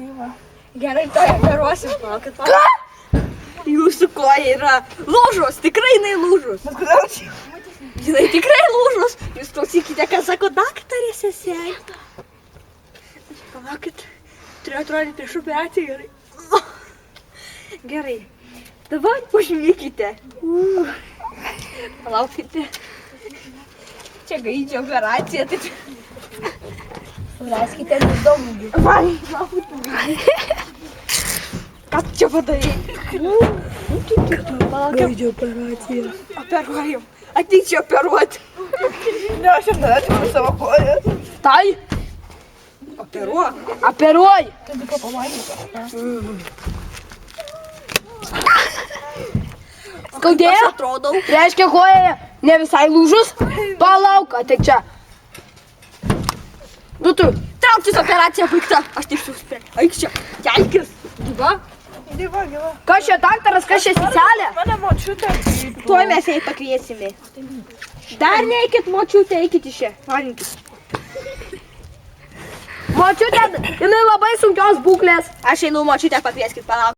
Tai va. Gerai, to operuosim, palaukit. Ką? Jūsų koja yra lūžus, tikrai jinai lūžus. Bet kodėl čia? Jinai tikrai lūžus. Jūs klausykite, ką sako daktarė seselė. Palaukit, turiu atrodyti prieš operaciją gerai. Gerai, dabar užmykite. Palaukite. Čia gaidžio operacija, tai... Leiskite neįdomu. Vai, ką tu čia padarei? Gaidžio operacija. Operuojam. Ateik čia operuoti. Ne, aš ir norėčiau savo koją. Tai? Operuok. Operuoj. Tai ką pamatyti. Skaudėjo? Aš atrodau. Reiškia, koja ne visai lūžus? Palauk, ateik čia. Nu tu. Trauktis operacija baigta. Aš taip suspėjau. Eik čia. Kelkis. Gyva? Gyva, gyva. Kas čia daktaras, kas čia seselė? Mane močiutė. Tuoj mes jai pakviesime. Dar neikit, močiutė, eikit iš čia. Valinkit. Močiutė, jinai labai sunkios būklės. Aš einu, močiutę pakvieskit, palauk.